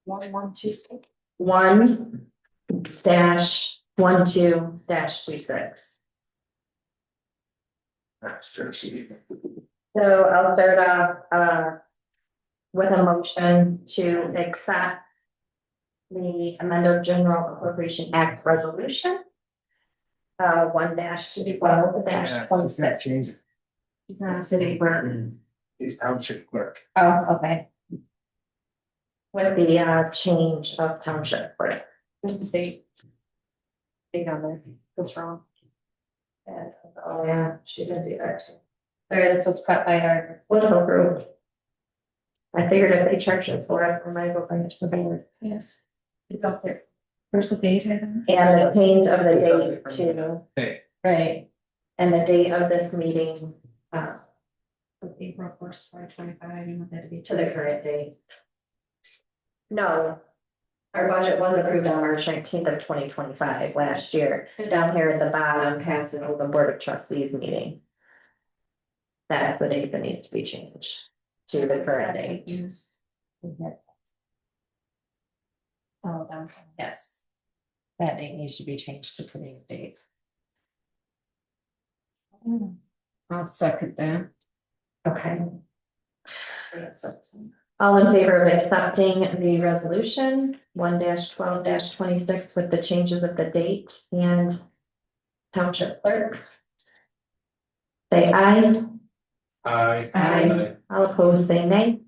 1126. 1-12-26. that's just. So I'll start off, with a motion to accept the amended General Appropriation Act resolution. 1-12-26. Change it. City clerk. He's township clerk. Oh, okay. With the, change of township clerk. Date on there, what's wrong? Oh, yeah, she did do that. Sorry, this was cut by our political group. I figured if they charged us for it, we might as well bring it to the board. Yes. It's up there. Where's the date? And the change of the date to, Hey, right, and the date of this meeting, April 1st, 2025, you want that to be to the current date. No. Our budget was approved on March 19th of 2025 last year, down here at the bottom, passing over the Board of Trustees meeting. That's the date that needs to be changed to the current date. Oh, down. Yes. That date needs to be changed to today's date. I'll second that. Okay. All in favor of accepting the resolution 1-12-26 with the changes of the date and township clerks? Say aye. Aye. All opposed, say nay.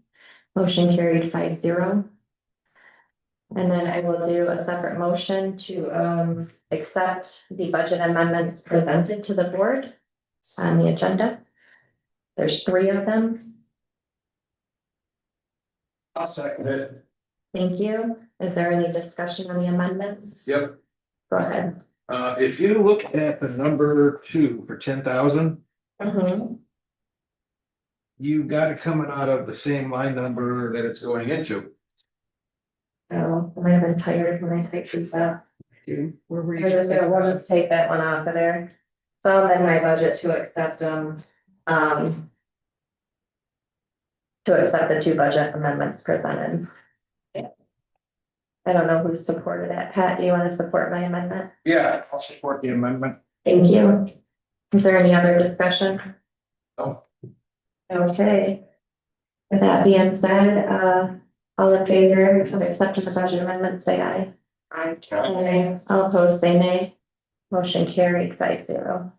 Motion carried 5-0. And then I will do a separate motion to accept the budget amendments presented to the board on the agenda. There's 3 of them. I'll second it. Thank you. Is there any discussion on the amendments? Yep. Go ahead. If you look at the number 2 for 10,000, you got it coming out of the same line number that it's going into. Oh, I might have been tired when I typed these up. We'll just take that one off of there. So I'll amend my budget to accept to accept the 2 budget amendments presented. Yeah. I don't know who supported it. Pat, do you want to support my amendment? Yeah, I'll support the amendment. Thank you. Is there any other discussion? No. Okay. With that being said, all in favor of accepting the budget amendment, say aye. Aye. All opposed, say nay. Motion carried 5-0.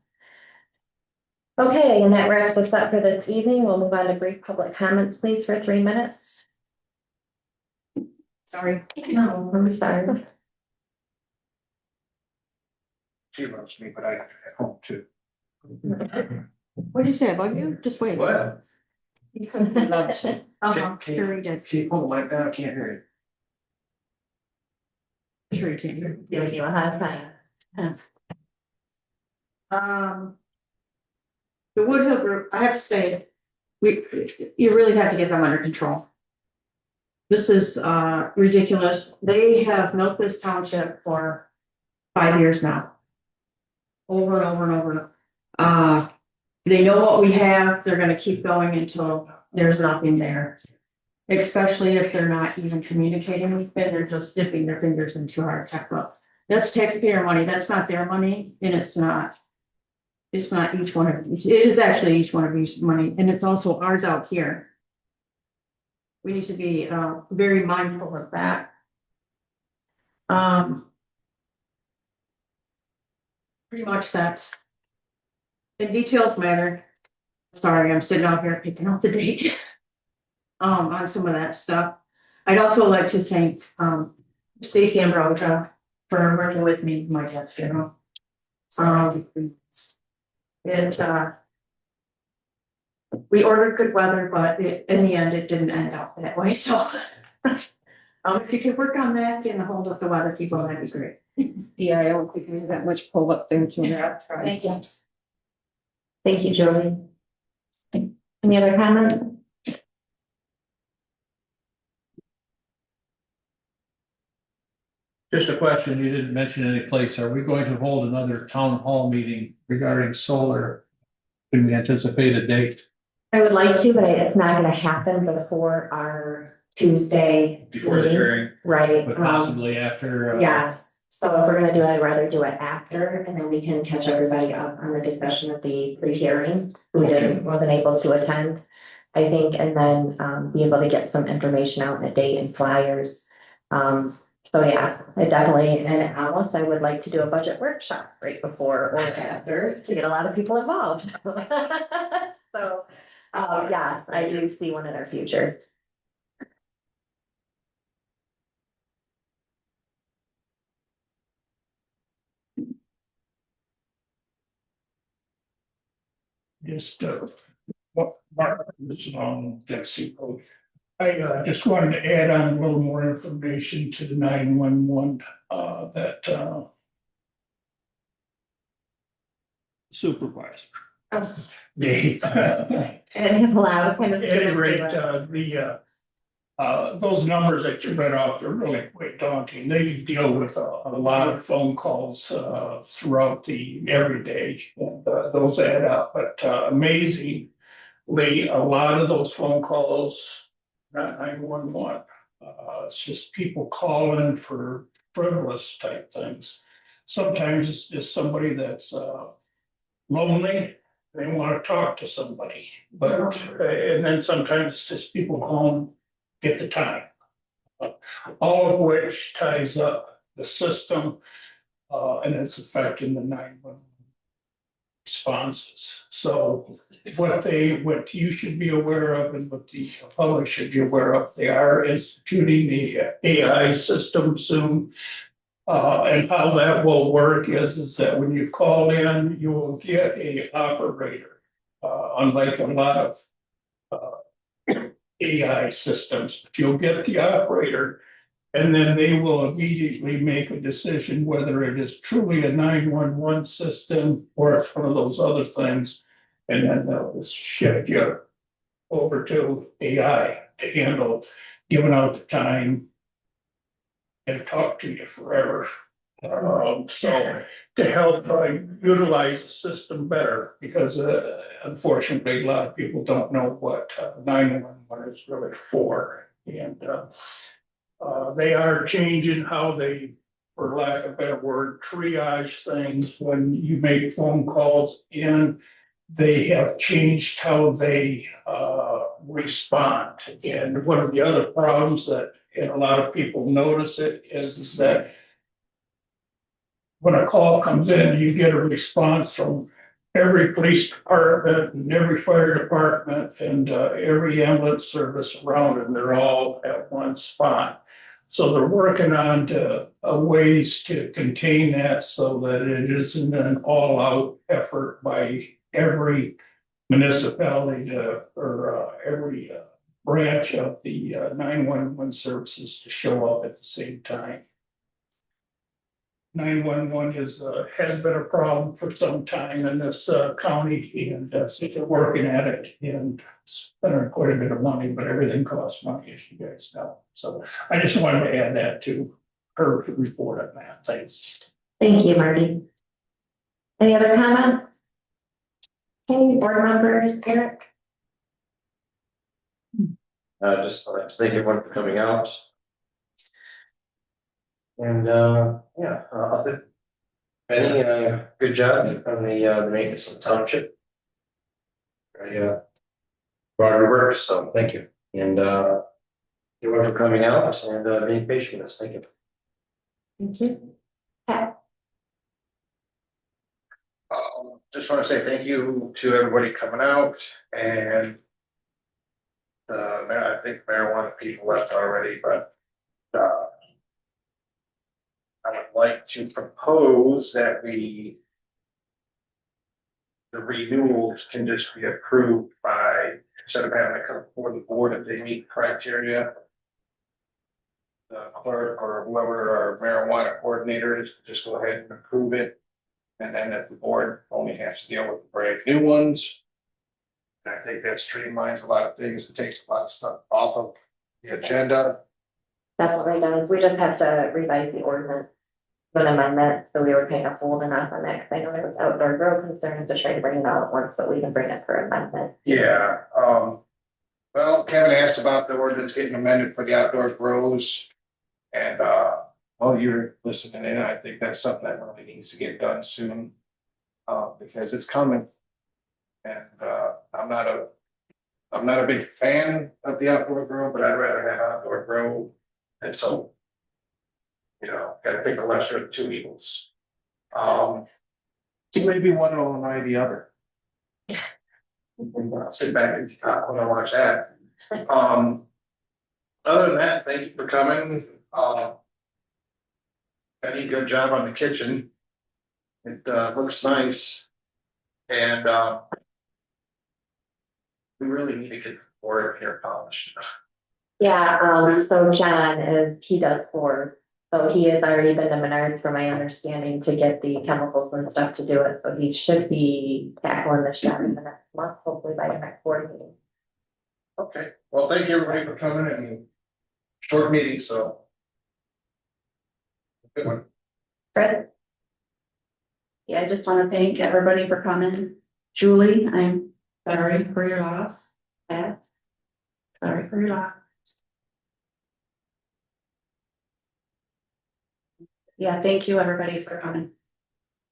Okay, and that wraps us up for this evening. We'll move on to brief public comments, please, for 3 minutes. Sorry. No, I'm sorry. She loves me, but I at home too. What What'd you say about you? Just wait. What? He said he loved you. Okay. Sure he did. Keep, oh my God, I can't hear Sure he can hear. Giving you a hard time. The Woodhill Group, I have to say, you really have to get them under control. This is ridiculous. They have milked this township for 5 years now. Over and over and over. They know what we have. They're gonna keep going until there's nothing there. Especially if they're not even communicating with it, they're just dipping their fingers into our checkbooks. That's taxpayer money. That's not their money, and it's not. It's not each one of, it is actually each one of these money, and it's also ours out here. We need to be very mindful of that. Pretty much that's. In details matter. Sorry, I'm sitting out here picking up the date. On some of that stuff. I'd also like to thank Stacy Ambrosia for working with me in my dad's funeral. We ordered good weather, but in the end, it didn't end up that way, so. If you could work on that, getting a hold of the weather people, that'd be great. Yeah, I don't think we have that much pull up there to that. Thank you. Thank you, Julie. Any other comments? Just a question, you didn't mention any place. Are we going to hold another town hall meeting regarding solar? Can we anticipate a date I would like to, but it's not gonna happen before our Tuesday. before the meeting. hearing, Right. but possibly after? Yes, so if we're gonna do it, I'd rather do it after, and then we can catch everybody up on the discussion of the pre-hearing, who wasn't able to attend. I think, and then be able to get some information out in a date and flyers. So yeah, I definitely, and almost I would like to do a budget workshop right before or after to get a lot of people involved. So, yes, I do see one in our future. Just, what Mark was on Dixie Road. I just wanted to add on a little more information to the 911, that, supervisor. Oh. They And his loud kind of. At any rate, those numbers that you read off are really quite daunting. They deal with a lot of phone calls throughout every day. And, those add up, but amazingly, a lot of those phone calls, not 911. It's just people calling for frivolous type things. Sometimes it's just somebody that's lonely. They want to talk to somebody, but and then sometimes it's just people calling, get the time. All of which ties up the system, and it's affecting the 911 responses. So what you should be aware of and what the public should be aware of, they are instituting the AI system soon. And how that will work is that when you call in, you will get a operator. Unlike a lot of AI systems, but you'll get the operator. And then they will immediately make a decision whether it is truly a 911 system or it's one of those other things. And then they'll just shift you over to AI to handle, giving out the time and talk to you forever. So to help utilize the system better, because unfortunately, a lot of people don't know what 911 is really for. And they are changing how they, for lack of a better word, triage things when you make phone calls in. They have changed how they respond. And one of the other problems that, and a lot of people notice it, is that when a call comes in, you get a response from every police department and every fire department and every ambulance service around, and they're all at one spot. So they're working on ways to contain that so that it isn't an all-out effort by every municipality or every branch of the 911 services to show up at the same time. 911 has been a problem for some time in this county, and so they're working at it and spending quite a bit of money, but everything costs money, as you guys know. So I just wanted to add that to her report on that. Thanks. Thank you, Marty. Any other comments? Okay, board members, Eric? Just like to thank everyone for coming out. And, yeah, Benny, good job on the maintenance of the township. Very, broad work, so thank you. And, everyone for coming out and, being patient with us. Thank you. Thank you. Pat? Just want to say thank you to everybody coming out and. I think marijuana people left already, but. I would like to propose that the renewals can just be approved by, instead of having to come before the board if they meet criteria. The clerk or whoever our marijuana coordinator is, just go ahead and approve it. And then if the board only has to deal with the brand new ones. And I think that streamlines a lot of things. It takes a lot of stuff off of the agenda. That's what we done, we just have to revise the ordinance. An amendment, so we were kind of holding off on that, because I know there was outdoor grow concerns to try to bring it out at once, but we can bring it for amendment. Yeah, well, Kevin asked about the ordinance getting amended for the outdoor grows. And, well, you're listening in, I think that's something that really needs to get done soon. Because it's coming. And, I'm not a big fan of the outdoor grow, but I'd rather have outdoor grow. And so. You know, gotta pick the lesser of the two evils. Maybe one will annoy the other. I'll sit back and when I watch that. Other than that, thank you for coming. Any good job on the kitchen. It looks nice. And we really need to get the board here polished. Yeah, so John he does floors. So he has already been to Menards, from my understanding, to get the chemicals and stuff to do it, so he should be tackling the shop in the next month, hopefully by the next board meeting. Okay, well, thank you everybody for coming and short meeting, so. Good one. Fred? Yeah, I just want to thank everybody for coming. Julie, I'm sorry for your loss. Pat, sorry for your loss. Yeah, thank you, everybody, for coming.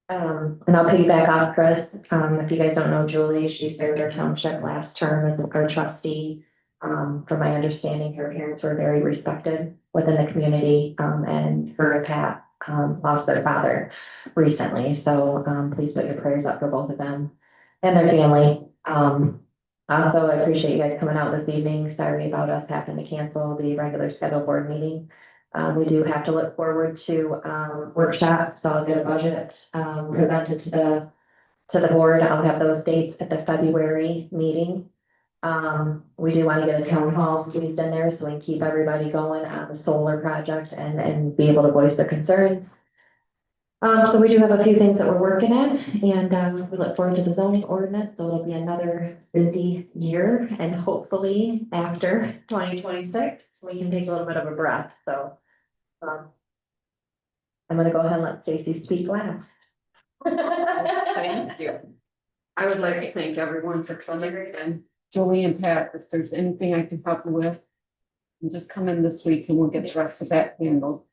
And I'll piggyback off Chris, if you guys don't know Julie, she served our township last term as our trustee. From my understanding, her parents were very respected within the community, and her and Pat, lost their father recently, so, please put your prayers up for both of them and their family. Also, I appreciate you guys coming out this evening, sorry about us having to cancel the regular scheduled board meeting. We do have to look forward to workshops, so I'll get a budget presented to the board. I'll have those dates at the February meeting. We do want to get a town hall squeezed in there so we can keep everybody going on the solar project and be able to voice their concerns. So we do have a few things that we're working on, and we look forward to the zoning ordinance, so it'll be another busy year, and hopefully after 2026, we can take a little bit of a breath, so. I'm gonna go ahead and let Stacy speak last. Thank you. I would like to thank everyone for coming, and Julie and Pat, if there's anything I can help you with, just come in this week and we'll get the rest of that handled.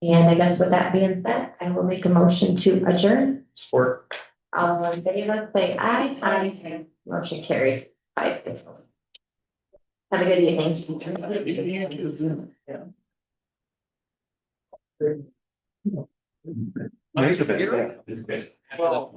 And I guess with that being said, I will make a motion to adjourn. Sport. All in favor, say aye. Aye. Motion carries 5-0. Have a good evening. Well,